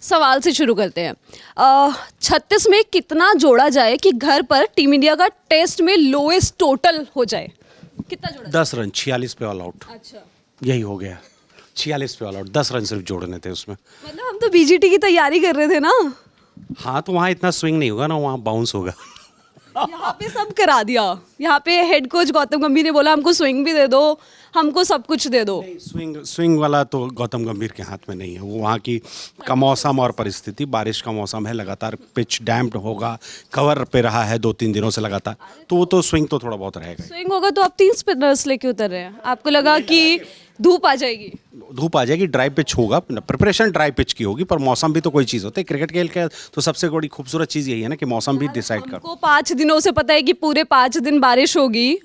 सवाल से शुरू करते हैं। 36 में कितना जोड़ा जाए कि घर पर टीम इंडिया का टेस्ट में लोएस्ट टोटल हो जाए? कितना जोड़ा 10 रन, 46 पे ऑल आउट। अच्छा, यही हो गया, 46 पे ऑल आउट, 10 रन सिर्फ जोड़ने थे उसमें। मतलब हम तो बीजीटी की तैयारी कर रहे थे ना। हाँ तो वहाँ इतना स्विंग नहीं होगा ना, वहाँ बाउंस होगा। यहाँ पे सब करा दिया। यहाँ पे हेड कोच गौतम गंभीर ने बोला हमको स्विंग भी दे दो, हमको सब कुछ दे दो। स्विंग वाला तो गौतम गंभीर के हाथ में नहीं है। वो वहाँ की का मौसम और परिस्थिति, बारिश का मौसम है, लगातार पिच डैम्प्ड होगा, कवर पे रहा है 2-3 दिनों से लगातार, तो वो तो स्विंग तो थोड़ा बहुत रहेगा। स्विंग होगा तो आप 3 स्पिनर्स लेके उतर रहे हैं, आपको लगा कि धूप आ जाएगी? धूप आ जाएगी, ड्राई पिच होगा, प्रिपरेशन ड्राई पिच की होगी, पर मौसम भी तो कोई चीज़ होती है। क्रिकेट खेल के तो सबसे बड़ी खूबसूरत चीज़ यही है ना कि मौसम भी डिसाइड कर। हमको 5 दिनों से पता है कि पूरे 5 दिन बारिश होगी।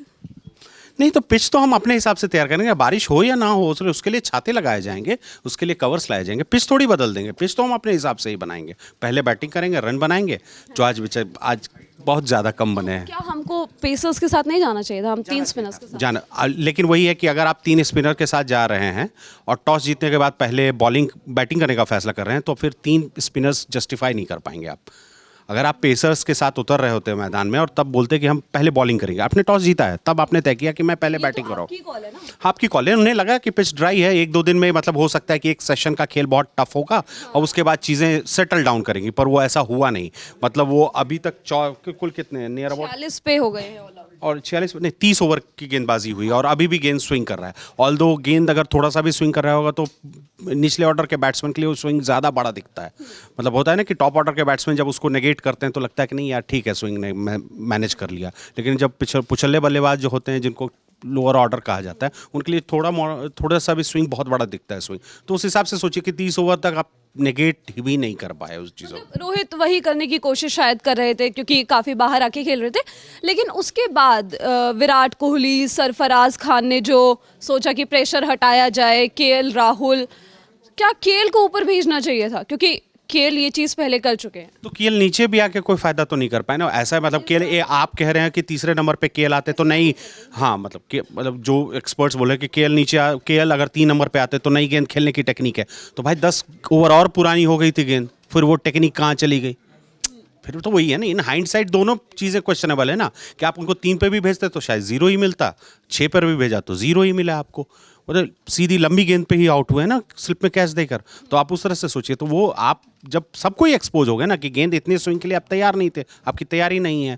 नहीं तो पिच तो हम अपने हिसाब से तैयार करेंगे, बारिश हो या ना हो उसके लिए छाते लगाए जाएंगे, उसके लिए कवर्स लाए जाएंगे, पिच थोड़ी बदल देंगे। पिच तो हम अपने हिसाब से ही बनाएंगे, पहले बैटिंग करेंगे, रन बनाएंगे, जो आज बहुत ज़्यादा कम बने हैं। क्या हमको पेसर्स के साथ नहीं जाना चाहिए था? हम 3 स्पिनर्स के साथ जाना, लेकिन वही है कि अगर आप 3 स्पिनर के साथ जा रहे हैं और टॉस जीतने के बाद पहले बैटिंग करने का फैसला कर रहे हैं, तो फिर 3 स्पिनर्स जस्टिफाई नहीं कर पाएंगे आप। अगर आप पेसर्स के साथ उतर रहे होते हैं मैदान में और तब बोलते कि हम पहले बॉलिंग करेंगे, आपने टॉस जीता है, तब आपने तय किया कि मैं पहले बैटिंग कर रहा हूँ। आपकी कॉल है ना। आपकी कॉल है, उन्हें लगा कि पिच ड्राई है, 1-2 दिन में मतलब हो सकता है कि एक सेशन का खेल बहुत टफ होगा और उसके बाद चीज़ें सेटल डाउन करेंगी, पर वो ऐसा हुआ नहीं। मतलब वो अभी तक कुल कितने नियर अबाउट 40 पे हो गए हैं ऑल आउट। और 46 नहीं 30 ओवर की गेंदबाजी हुई और अभी भी गेंद स्विंग कर रहा है। ऑल्दो गेंद अगर थोड़ा सा भी स्विंग कर रहा होगा तो निचले ऑर्डर के बैट्समैन के लिए वो स्विंग ज़्यादा बड़ा दिखता है। मतलब होता है ना कि टॉप ऑर्डर के बैट्समैन जब उसको नेगेट करते हैं तो लगता है कि नहीं यार ठीक है, स्विंग ने मैनेज कर लिया, लेकिन जब पिछले बल्लेबाज जो होते हैं जिनको लोअर ऑर्डर कहा जाता है, उनके लिए थोड़ा सा भी स्विंग बहुत बड़ा दिखता है स्विंग। तो उस हिसाब से सोचिए कि 30 ओवर तक आप नेगेट भी नहीं कर पाए उस चीज़ों को। रोहित वही करने की कोशिश शायद कर रहे थे क्योंकि काफ़ी बाहर आके खेल रहे थे, लेकिन उसके बाद विराट कोहली, सरफराज खान ने जो सोचा कि प्रेशर हटाया जाए, केएल राहुल, क्या केएल को ऊपर भेजना चाहिए था? क्योंकि केएल ये चीज़ पहले कर चुके हैं। तो केएल नीचे भी आके कोई फायदा तो नहीं कर पाए ना। ऐसा मतलब केएल, आप कह रहे हैं कि तीसरे नंबर पे केएल आते तो नहीं, हाँ मतलब जो एक्सपर्ट्स बोले कि केएल अगर 3 नंबर पे आते तो नई गेंद खेलने की टेक्निक है, तो भाई 10 ओवर और पुरानी हो गई थी गेंद, फिर वो टेक्निक कहाँ चली गई? फिर तो वही है ना, इन हाइंडसाइट दोनों चीज़ें क्वेश्चनेबल है ना। कि आप उनको 3 पे भी भेजते तो शायद 0 ही मिलता, 6 पर भी भेजा तो 0 ही मिला आपको, मतलब सीधी लंबी गेंद पे ही आउट हुए ना स्लिप में कैच देकर। तो आप उस तरह से सोचिए, तो वो आप जब सबको ही एक्सपोज हो गया ना कि गेंद इतने स्विंग के लिए आप तैयार नहीं थे, आपकी तैयारी नहीं है।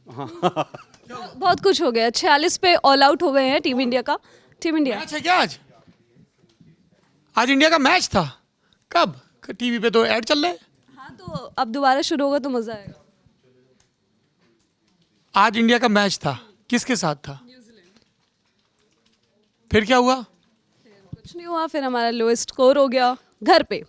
बहुत कुछ हो गया। 46 पे ऑल आउट हो गए हैं टीम इंडिया का। टीम इंडिया मैच है क्या आज इंडिया का मैच था? कब? टीवी पे तो ऐड चल रहे हैं। हाँ, तो अब दोबारा शुरू होगा तो मजा आएगा। आज इंडिया का मैच था, किसके साथ था? फिर क्या हुआ? कुछ नहीं हुआ, फिर हमारा लोएस्ट स्कोर हो गया घर पे।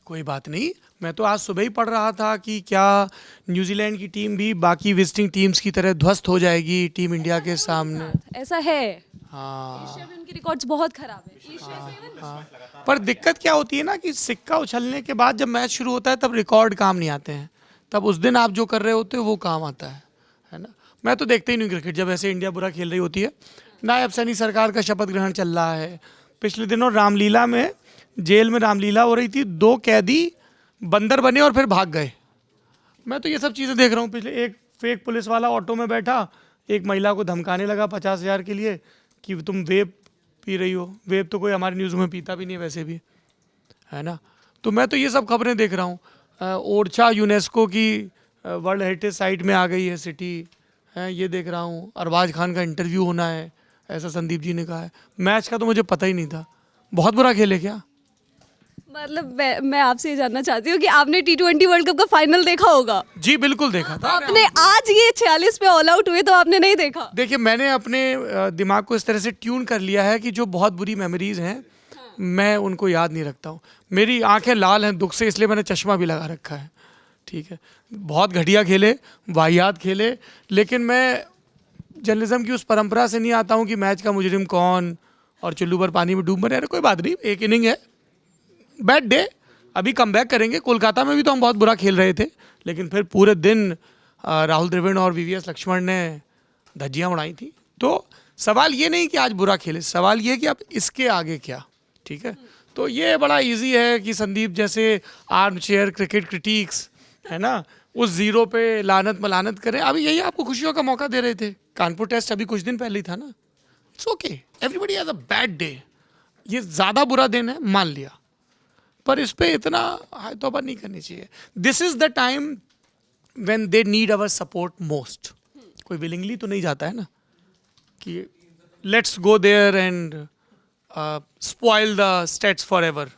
कोई बात नहीं, मैं तो आज सुबह ही पढ़ रहा था कि क्या न्यूजीलैंड की टीम भी बाकी विजिटिंग टीम्स की तरह ध्वस्त हो जाएगी टीम इंडिया के सामने। ऐसा है। हाँ, एशिया में उनके रिकॉर्ड्स बहुत खराब है। एशिया से पर दिक्कत क्या होती है ना कि सिक्का उछलने के बाद जब मैच शुरू होता है तब रिकॉर्ड काम नहीं आते हैं, तब उस दिन आप जो कर रहे होते हो वो काम आता है ना। मैं तो देखते ही नहीं क्रिकेट जब ऐसे इंडिया बुरा खेल रही होती है। नायब सैनी सरकार का शपथ ग्रहण चल रहा है, पिछले दिनों रामलीला में, जेल में रामलीला हो रही थी, 2 कैदी बंदर बने और फिर भाग गए। मैं तो ये सब चीज़ें देख रहा हूँ। पिछले एक फेक पुलिस वाला ऑटो में बैठा, एक महिला को धमकाने लगा 50,000 के लिए कि तुम वेप पी रही हो। वेप तो कोई हमारे न्यूज़ में पीता भी नहीं है वैसे भी, है ना। तो मैं तो ये सब खबरें देख रहा हूँ। ओरछा यूनेस्को की वर्ल्ड हेरिटेज साइट में आ गई है सिटी, है ये देख रहा हूँ। अरबाज खान का इंटरव्यू होना है, ऐसा संदीप जी ने कहा है। मैच का तो मुझे पता ही नहीं था। बहुत बुरा खेल है क्या? मतलब मैं आपसे ये जानना चाहती हूँ कि आपने T20 वर्ल्ड कप का फाइनल देखा होगा। जी बिल्कुल देखा था। आपने आज ये 46 पे ऑल आउट हुए तो आपने नहीं देखा? देखिए, मैंने अपने दिमाग को इस तरह से ट्यून कर लिया है कि जो बहुत बुरी मेमोरीज हैं मैं उनको याद नहीं रखता हूँ। मेरी आंखें लाल हैं दुख से, इसलिए मैंने चश्मा भी लगा रखा है। ठीक है, बहुत घटिया खेले, वाहियात खेले, लेकिन मैं जर्नलिज्म की उस परंपरा से नहीं आता हूँ कि मैच का मुजरिम कौन और चुल्लू पर पानी में डूब मरे। अरे कोई बात नहीं, एक इनिंग है, बैड डे, अभी कम बैक करेंगे। कोलकाता में भी तो हम बहुत बुरा खेल रहे थे, लेकिन फिर पूरे दिन राहुल द्रविड़ और वीवीएस लक्ष्मण ने धज्जियाँ उड़ाई थी। तो सवाल ये नहीं कि आज बुरा खेले, सवाल ये कि अब इसके आगे क्या। ठीक है, तो ये बड़ा इजी है कि संदीप जैसे आर्म चेयर क्रिकेट क्रिटिक्स है ना उस जीरो पे लानत मलानत करें। अभी यही आपको खुशियों का मौका दे रहे थे। कानपुर टेस्ट अभी कुछ दिन पहले ही था ना। It's okay, everybody has a bad day. ये ज़्यादा बुरा दिन है, मान लिया, पर इस पे इतना हाय तौबा नहीं करनी चाहिए। This is the time when they need our support most. कोई विलिंगली तो नहीं जाता है ना कि let's go there and spoil the states forever.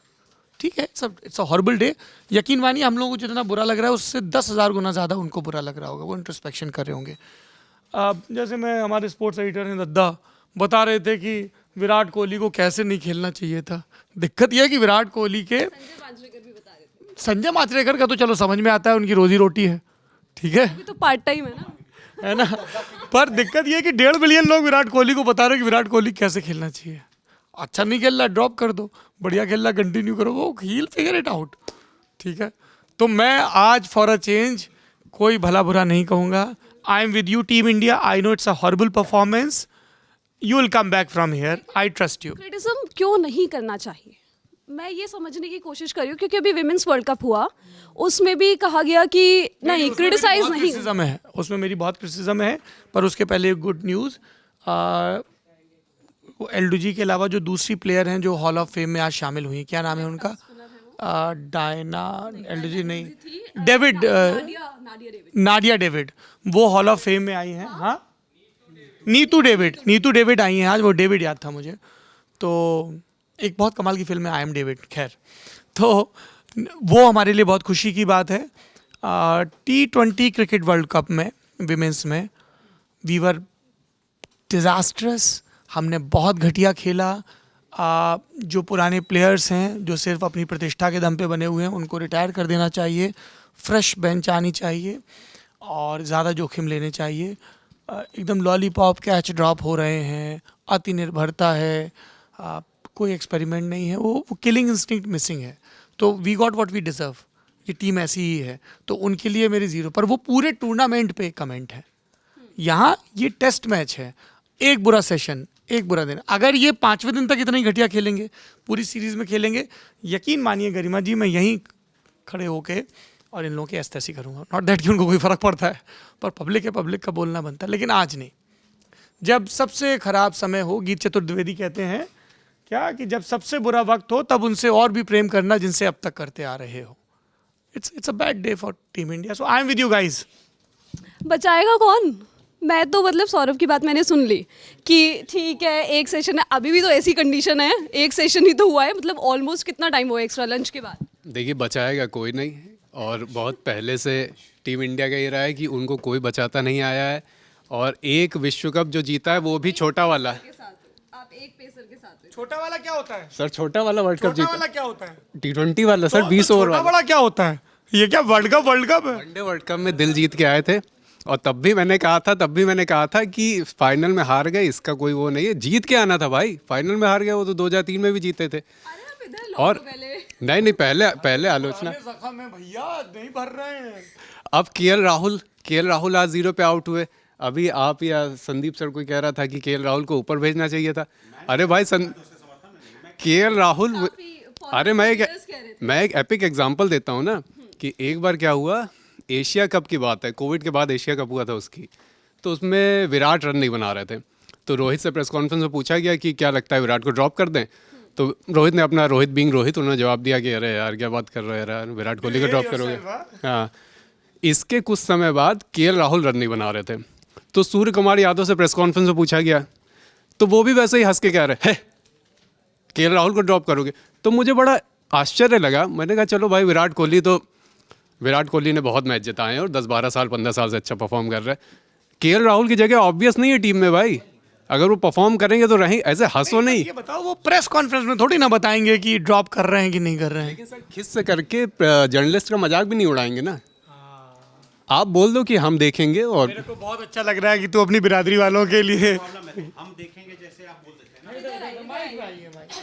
ठीक है, इट्स अ हॉरिबल डे। यकीन मानिए हम लोगों को जितना बुरा लग रहा है उससे 10,000 गुना ज़्यादा उनको बुरा लग रहा होगा। वो इंट्रोस्पेक्शन कर रहे होंगे। जैसे मैं हमारे स्पोर्ट्स एडिटर हैं दद्दा बता रहे थे कि विराट कोहली को कैसे नहीं खेलना चाहिए था। दिक्कत यह है कि विराट कोहली के संजय माचरेकर का तो चलो समझ में आता है, उनकी रोजी रोटी है, ठीक है, तो पार्ट टाइम है ना। पर दिक्कत यह है कि 1.5 बिलियन लोग विराट कोहली को बता रहे हैं कि विराट कोहली कैसे खेलना चाहिए। अच्छा नहीं खेल रहा ड्रॉप कर दो, बढ़िया खेल रहा कंटिन्यू करो, वो हील फिगर इट आउट। ठीक है, तो मैं आज फॉर अ चेंज कोई भला बुरा नहीं कहूँगा। I am with you team India. I know it's a horrible performance. You will come back from here, I trust you. Criticism क्यों नहीं करना चाहिए, मैं ये समझने की कोशिश कर रही हूँ, क्योंकि अभी विमेंस वर्ल्ड कप हुआ, उसमें भी कहा गया कि नहीं क्रिटिसाइज नहीं। क्रिटिसिज्म है उसमें, मेरी बहुत क्रिटिसिज्म है, पर उसके पहले गुड न्यूज़। एलडूजी के अलावा जो दूसरी प्लेयर हैं जो हॉल ऑफ फेम में आज शामिल हुई, क्या नाम है उनका? डायना, एलडूजी नहीं, डेविड, नाडिया डेविड, वो हॉल ऑफ फेम में आई हैं। हाँ, नीतू डेविड आई हैं आज। वो डेविड याद था मुझे। तो एक बहुत कमाल की फिल्म है आई एम डेविड। खैर, तो वो हमारे लिए बहुत खुशी की बात है। T20 क्रिकेट वर्ल्ड कप में विमेंस में वी वर डिज़ास्ट्रस। हमने बहुत घटिया खेला। जो पुराने प्लेयर्स हैं जो सिर्फ अपनी प्रतिष्ठा के दम पे बने हुए हैं, उनको रिटायर कर देना चाहिए। फ्रेश बेंच आनी चाहिए और ज़्यादा जोखिम लेने चाहिए। एकदम लॉलीपॉप कैच ड्रॉप हो रहे हैं, अति निर्भरता है, कोई एक्सपेरिमेंट नहीं है, वो किलिंग इंस्टिंक्ट मिसिंग है। तो we got what we deserve. ये टीम ऐसी ही है, तो उनके लिए मेरी ज़ीरो। पर वो पूरे टूर्नामेंट पे कमेंट है। यहाँ ये टेस्ट मैच है, एक बुरा सेशन, एक बुरा दिन। अगर ये 5वें दिन तक इतना ही घटिया खेलेंगे, पूरी सीरीज में खेलेंगे, यकीन मानिए गरिमा जी, मैं यहीं खड़े होके और इन लोगों की एस्तैसी करूँगा। नॉट दैट कि उनको कोई फ़र्क पड़ता है, पर पब्लिक है, पब्लिक का बोलना बनता है। लेकिन आज नहीं। जब सबसे ख़राब समय हो, गीत चतुर्वेदी कहते हैं क्या कि जब सबसे बुरा वक्त हो तब उनसे और भी प्रेम करना जिनसे अब तक करते आ रहे हो। It's a bad day for team India. So I am with you guys. बचाएगा कौन? मैं तो मतलब सौरभ की बात मैंने सुन ली कि ठीक है एक सेशन है, अभी भी तो ऐसी कंडीशन है, एक सेशन ही तो हुआ है, मतलब ऑलमोस्ट कितना टाइम हुआ एक्स्ट्रा लंच के बाद? देखिए, बचाएगा कोई नहीं, और बहुत पहले से टीम इंडिया का ये रहा है कि उनको कोई बचाता नहीं आया है। और एक विश्व कप जो जीता है वो भी छोटा वाला। आप एक पेसर के साथ छोटा वाला क्या होता है सर? छोटा वाला वर्ल्ड कप जीता। वाला क्या होता है? T20 वाला सर, 20 ओवर वाला। बड़ा क्या होता है? ये क्या वर्ल्ड कप है? वनडे वर्ल्ड कप में दिल जीत के आए थे, और तब भी मैंने कहा था कि फाइनल में हार गए, इसका कोई वो नहीं है, जीत के आना था भाई। फाइनल में हार गए, वो तो 2003 में भी जीते थे। और नहीं, पहले आलोचना भैया नहीं भर रहे हैं। अब केएल राहुल आज 0 पे आउट हुए। अभी आप या संदीप सर कोई कह रहा था कि केएल राहुल को ऊपर भेजना चाहिए था। अरे भाई केएल राहुल, अरे मैं एक एपिक एग्जांपल देता हूँ ना कि एक बार क्या हुआ, एशिया कप की बात है, कोविड के बाद एशिया कप हुआ था उसकी, तो उसमें विराट रन नहीं बना रहे थे। तो रोहित से प्रेस कॉन्फ्रेंस में पूछा गया कि क्या लगता है विराट को ड्रॉप कर दें? तो रोहित ने अपना उन्होंने जवाब दिया कि अरे यार क्या बात कर रहे हो यार, विराट कोहली को ड्रॉप करोगे? हाँ। इसके कुछ समय बाद केएल राहुल रन नहीं बना रहे थे, तो सूर्य कुमार यादव से प्रेस कॉन्फ्रेंस में पूछा गया, तो वो भी वैसे ही हंस के कह रहे है केएल राहुल को ड्रॉप करोगे? तो मुझे बड़ा आश्चर्य लगा। मैंने कहा चलो भाई, विराट कोहली ने बहुत मैच जिताए हैं और 10-12 साल 15 साल से अच्छा परफॉर्म कर रहे हैं। केएल राहुल की जगह ऑब्वियस नहीं है टीम में भाई, अगर वो परफॉर्म करेंगे तो रहें, ऐसे हंसो नहीं। ये बताओ, वो प्रेस कॉन्फ्रेंस में थोड़ी ना बताएंगे कि ड्रॉप कर रहे हैं कि नहीं कर रहे हैं। लेकिन सर खिस से करके जर्नलिस्ट का मजाक भी नहीं उड़ाएंगे ना। आप बोल दो कि हम देखेंगे। और मेरे को बहुत अच्छा लग रहा है कि तू अपनी बिरादरी वालों के लिए हम देखेंगे, जैसे आप बोल देते हैं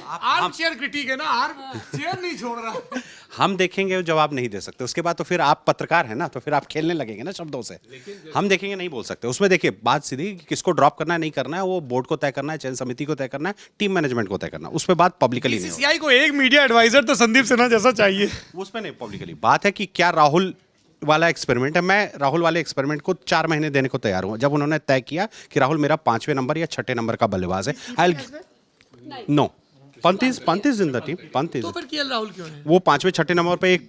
आर्म चेयर क्रिटिक है ना, आर्म चेयर नहीं छोड़ रहा। हम देखेंगे, जवाब नहीं दे सकते। उसके बाद तो फिर आप पत्रकार हैं ना, तो फिर आप खेलने लगेंगे ना शब्दों से। हम देखेंगे, नहीं बोल सकते उसमें। देखिए बात सीधी, किसको ड्रॉप करना है नहीं करना है वो बोर्ड को तय करना है, चयन समिति को तय करना है, टीम मैनेजमेंट को तय करना है। उस पर बात पब्लिकली नहीं होगी। बीसीसीआई को एक मीडिया एडवाइजर तो संदीप सिन्हा जैसा चाहिए। उस पर नहीं, पब्लिकली बात है कि क्या राहुल वाला एक्सपेरिमेंट है। मैं राहुल वाले एक्सपेरिमेंट को 4 महीने देने को तैयार हूं। जब उन्होंने तय किया कि राहुल मेरा 5वें नंबर या 6ठे नंबर का बल्लेबाज है, I know Pant is in the team. Pant is, तो फिर केएल राहुल क्यों है? वो 5वें 6ठे नंबर पे एक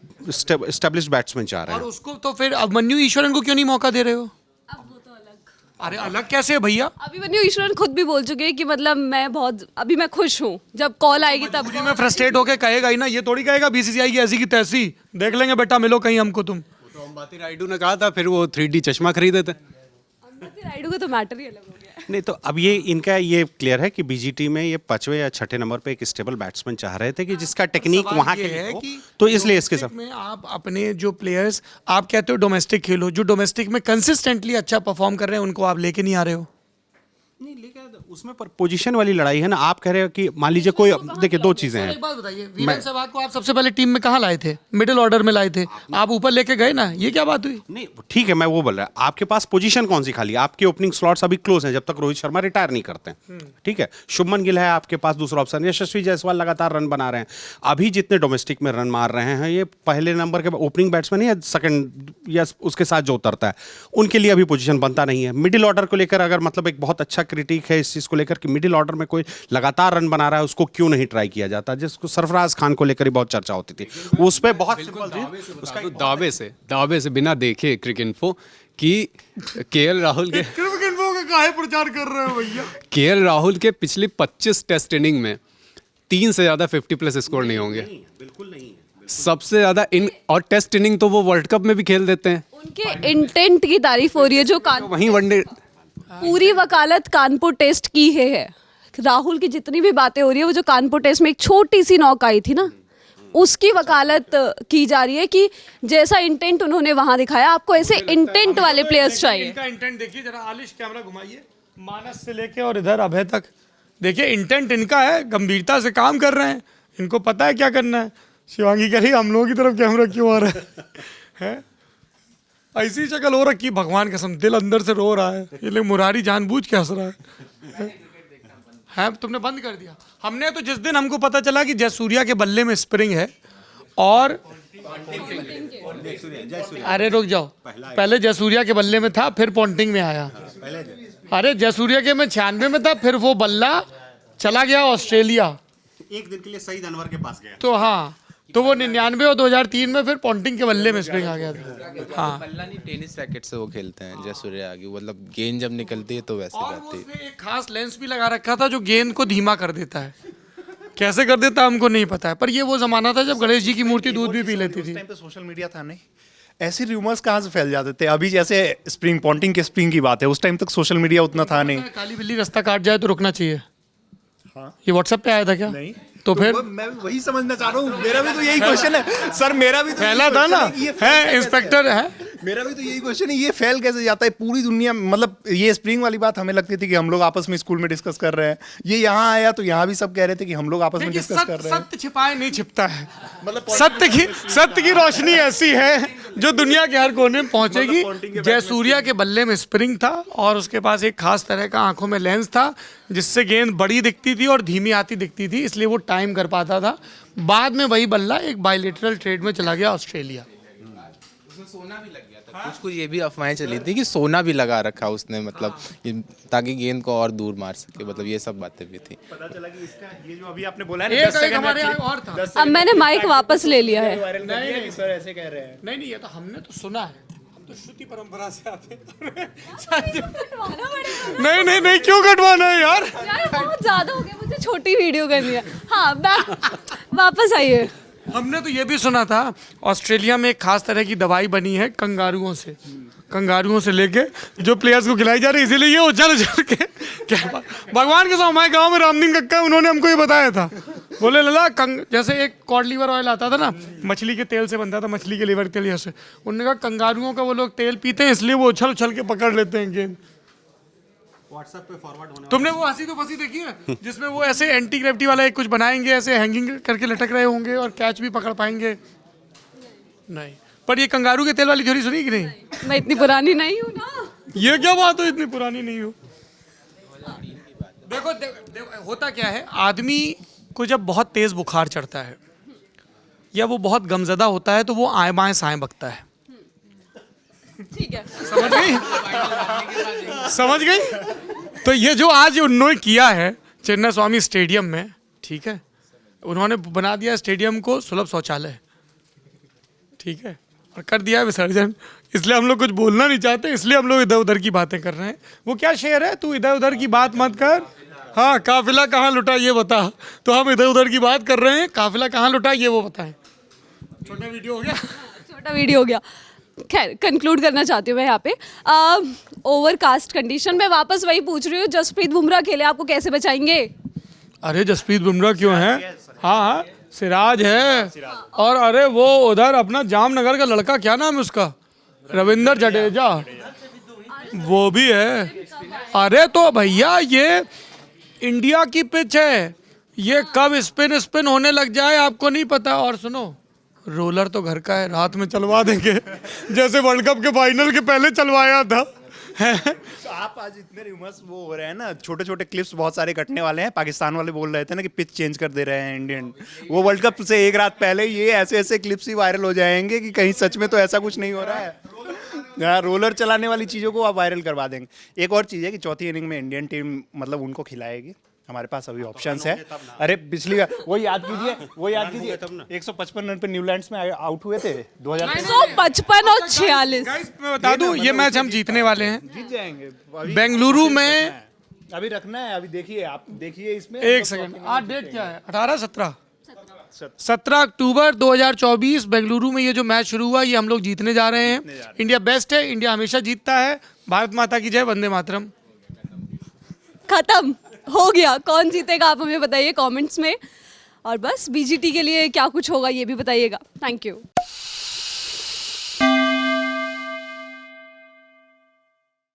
एस्टेब्लिश्ड बैट्समैन चाह रहे और हैं। उसको तो फिर अभिमन्यु ईश्वरन को क्यों नहीं मौका दे रहे हो? अब वो तो अलग। अरे अलग कैसे है भैया? अभिमन्यु ईश्वरन खुद भी बोल चुके हैं कि मतलब अभी मैं खुश हूँ, जब कॉल आएगी तब पूरी में फ्रस्ट्रेट होके कहेगा ही ना, ये थोड़ी कहेगा बीसीसीआई की ऐसी की तैसी, देख लेंगे बेटा, मिलो कहीं हमको तुम। तो अंबाती रायडू ने कहा था, फिर वो 3D चश्मा खरीदे थे। अंबाती रायडू का तो मैटर ही अलग हो गया। नहीं तो अब ये इनका ये क्लियर है कि बीजीटी में ये 5वें या 6ठे नंबर पे एक स्टेबल बैट्समैन चाह रहे थे कि जिसका टेक्निक सवाल वहां ये के लिए है हो, कि तो इसलिए इसके साथ में आप अपने जो प्लेयर्स, आप कहते हो डोमेस्टिक खेलो, जो डोमेस्टिक में कंसिस्टेंटली अच्छा परफॉर्म कर रहे हैं उनको आप लेके नहीं आ रहे हो। नहीं लेकिन उसमें पर पोजीशन वाली लड़ाई है ना। आप कह रहे हो कि मान लीजिए कोई, देखिए 2 चीजें एक हैं। बात बताइए, वीरेंद्र सहवाग को आप सबसे पहले टीम में कहाँ लाए थे? मिडिल ऑर्डर में लाए थे, आप ऊपर लेके गए ना, ये क्या बात हुई? नहीं ठीक है, मैं वो बोल रहा हूँ, आपके पास पोजीशन कौन सी खाली है? आपके ओपनिंग स्लॉट्स अभी क्लोज हैं जब तक रोहित शर्मा रिटायर नहीं करते हैं, ठीक है। शुभमन गिल है आपके पास दूसरा ऑप्शन, यशस्वी जायसवाल लगातार रन बना रहे हैं। अभी जितने डोमेस्टिक में रन मार रहे हैं, ये पहले नंबर के ओपनिंग बैट्समैन या सेकंड या उसके साथ जो उतरता है, उनके लिए अभी पोजीशन बनता नहीं है। मिडिल ऑर्डर को लेकर अगर मतलब एक बहुत अच्छा क्रिटिक है इस चीज को लेकर कि मिडिल ऑर्डर में कोई लगातार रन बना रहा है, उसको क्यों नहीं ट्राई किया जाता, जिसको सरफराज खान को लेकर ही बहुत चर्चा होती थी। उस पे बहुत सिंपल थी, उसका दावे से बिना देखे क्रिक इन्फो कि केएल राहुल के काहे प्रचार कर रहे हो भैया? केएल राहुल के पिछली 25 टेस्ट इनिंग में 3 से ज्यादा 50+ स्कोर नहीं होंगे। बिल्कुल नहीं। सबसे ज्यादा इन और टेस्ट इनिंग तो वो वर्ल्ड कप में भी खेल देते हैं। उनके इंटेंट की तारीफ हो रही है, जो वहीं वनडे पूरी वकालत कानपुर टेस्ट की है। राहुल की जितनी भी बातें हो रही है, वो जो कानपुर टेस्ट में एक छोटी सी नॉक आई थी ना, उसकी वकालत की जा रही है कि जैसा इंटेंट उन्होंने वहां दिखाया, आपको ऐसे इंटेंट वाले प्लेयर्स चाहिए। इनका इंटेंट देखिए जरा, आलिश कैमरा घुमाइए, मानस से लेके और इधर अभय तक देखिए, इंटेंट इनका है, गंभीरता से काम कर रहे हैं, इनको पता है क्या करना है। शिवांगी कह रही हम लोगों की तरफ कैमरा क्यों आ रहा है? ऐसी शक्ल हो रखी, भगवान कसम दिल अंदर से रो रहा है। ये लोग मुरारी जानबूझ के हंस रहा है? तुमने बंद कर दिया। हमने तो जिस दिन हमको पता चला कि जयसूर्या के बल्ले में स्प्रिंग है और अरे रुक जाओ, पहले जयसूर्या के बल्ले में था, फिर पॉन्टिंग में आया। अरे जयसूर्या के में 96 में था, फिर वो बल्ला चला गया ऑस्ट्रेलिया, एक दिन के लिए सईद अनवर के पास गया। तो हाँ, तो वो 99 और 2003 में फिर पॉन्टिंग के बल्ले में स्प्रिंग आ गया था। हाँ, बल्ला नहीं, टेनिस रैकेट से वो खेलते हैं जयसूर्या की, मतलब गेंद जब निकलती है तो वैसे और जाती है। उसने एक खास लेंस भी लगा रखा था जो गेंद को धीमा कर देता है। कैसे कर देता हमको नहीं पता है, पर ये वो जमाना था जब गणेश जी की मूर्ति दूध भी पी लेती थी। टाइम पे सोशल मीडिया था नहीं, ऐसे र्यूमर्स कहाँ से फैल जाते थे? अभी जैसे स्प्रिंग पॉन्टिंग के स्प्रिंग की बात है, उस टाइम तक सोशल मीडिया उतना था नहीं। काली बिल्ली रास्ता काट जाए तो रुकना चाहिए। हाँ, ये व्हाट्सएप पे आया था क्या? नहीं, तो फिर मैं वही समझना चाह रहा हूँ, मेरा भी तो यही क्वेश्चन है सर, मेरा भी तो फैला था ना, है इंस्पेक्टर है, मेरा भी तो यही क्वेश्चन है, ये फैल कैसे जाता है पूरी दुनिया में? मतलब ये स्प्रिंग वाली बात हमें लगती थी कि हम लोग आपस में स्कूल में डिस्कस कर रहे हैं, ये यहाँ आया तो यहाँ भी सब कह रहे थे कि हम लोग आपस में डिस्कस कर रहे हैं। सत्य छिपाए नहीं छिपता है, मतलब सत्य की रोशनी ऐसी है जो दुनिया के हर कोने में पहुंचेगी। जयसूर्या के बल्ले में स्प्रिंग था और उसके पास एक खास तरह का आंखों में लेंस था जिससे गेंद बड़ी दिखती थी और धीमी आती दिखती थी, इसलिए वो टाइम कर पाता था। बाद में वही बल्ला एक बायलेटरल ट्रेड में चला गया ऑस्ट्रेलिया। उसमें सोना भी लग गया था। कुछ ये भी अफवाहें चली थी कि सोना भी लगा रखा उसने, मतलब ताकि गेंद को और दूर मार सके, मतलब ये सब बातें भी थी। पता चला कि इसका ये जो अभी आपने बोला है ना, एक 10 सेकंड हमारे यहाँ और था। अब मैंने माइक वापस ले लिया है। वायरल कर दिया कि सर ऐसे कह रहे हैं। नहीं नहीं, ये तो हमने तो सुना है, हम तो श्रुति परंपरा से आते हैं। नहीं नहीं नहीं, क्यों कटवाना है यार? यार बहुत ज्यादा हो गया, मुझे छोटी वीडियो करनी है। हाँ, वापस आइए। हमने तो ये भी सुना था ऑस्ट्रेलिया में एक खास तरह की दवाई बनी है कंगारुओं से लेके जो प्लेयर्स को खिलाई जा रही है, इसीलिए ये उछल के क्या भगवान के साथ हमारे गांव में रामदीन कक्का, उन्होंने हमको ये बताया था। बोले लला जैसे एक कॉड लीवर ऑयल आता था ना, मछली के तेल से बनता था, मछली के लीवर के तेल जैसे, उन्होंने कहा कंगारुओं का वो लोग तेल पीते हैं इसलिए वो उछल उछल के पकड़ लेते हैं गेंद। व्हाट्सएप पे फॉरवर्ड होने तुमने वो हंसी तो फंसी देखी है जिसमें वो ऐसे एंटी ग्रेविटी वाला एक कुछ बनाएंगे, ऐसे हैंगिंग करके लटक रहे होंगे और कैच भी पकड़ पाएंगे? नहीं। पर ये कंगारू के तेल वाली थ्योरी सुनी कि नहीं? मैं इतनी पुरानी नहीं हूँ ना। ये क्या बात हो, इतनी पुरानी नहीं हो? देखो होता क्या है, आदमी को जब बहुत तेज बुखार चढ़ता है या वो बहुत गमजदा होता है तो वो आए बाएं साएं बकता है। ठीक है। समझ गई? समझ गई? तो ये जो आज उन्होंने किया है चिन्ना स्वामी स्टेडियम में, ठीक है, उन्होंने बना दिया स्टेडियम को सुलभ शौचालय, ठीक है, और कर दिया विसर्जन। इसलिए हम लोग कुछ बोलना नहीं चाहते, इसलिए हम लोग इधर उधर की बातें कर रहे हैं। वो क्या शेर है, तू इधर उधर की बात मत कर, हाँ काफिला कहाँ लुटा ये बता। तो हम इधर उधर की बात कर रहे हैं, काफिला कहाँ लुटा ये वो बताएं। छोटा वीडियो हो गया। छोटा वीडियो हो गया। खैर कंक्लूड करना चाहती हूँ मैं यहाँ पे। ओवरकास्ट कंडीशन में वापस वही पूछ रही हूँ, जसप्रीत बुमराह खेले, आपको कैसे बचाएंगे? अरे जसप्रीत बुमराह क्यों है? हाँ हाँ सिराज है, और अरे वो उधर अपना जामनगर का लड़का, क्या नाम है उसका, रविंद्र जडेजा, वो भी है। अरे तो भैया ये इंडिया की पिच है, ये कब स्पिन होने लग जाए आपको नहीं पता। और सुनो, रोलर तो घर का है, रात में चलवा देंगे जैसे वर्ल्ड कप के फाइनल के पहले चलवाया था। तो आप आज इतने रूमर्स वो हो रहे हैं ना, छोटे छोटे क्लिप्स बहुत सारे कटने वाले हैं। पाकिस्तान वाले बोल रहे थे ना कि पिच चेंज कर दे रहे हैं इंडियन, वो वर्ल्ड कप से एक रात पहले ये ऐसे ऐसे क्लिप्स ही वायरल हो जाएंगे कि कहीं सच में तो ऐसा कुछ नहीं हो रहा है। हाँ, रोलर चलाने वाली चीज़ों को आप वायरल करवा देंगे। एक और चीज़ है कि चौथी इनिंग में इंडियन टीम मतलब उनको खिलाएगी, हमारे पास अभी ऑप्शंस है। अरे पिछली बार वो याद कीजिए 155 रन पे न्यूजीलैंड में आउट हुए थे 2000। 155 और 46। मैं बता दूं ये मैच हम जीतने वाले हैं, जीत जाएंगे। बेंगलुरु में। अभी रखना है, अभी देखिए, आप देखिए इसमें। एक सेकंड, आज डेट क्या है? 17 अक्टूबर 2024 बेंगलुरु में ये जो मैच शुरू हुआ, ये हम लोग जीतने जा रहे हैं। इंडिया बेस्ट है, इंडिया हमेशा जीतता है। भारत माता की जय, वंदे मातरम। खत्म हो गया। कौन जीतेगा आप हमें बताइए कमेंट्स में, और बस बीजीटी के लिए क्या कुछ होगा ये भी बताइएगा। Thank you.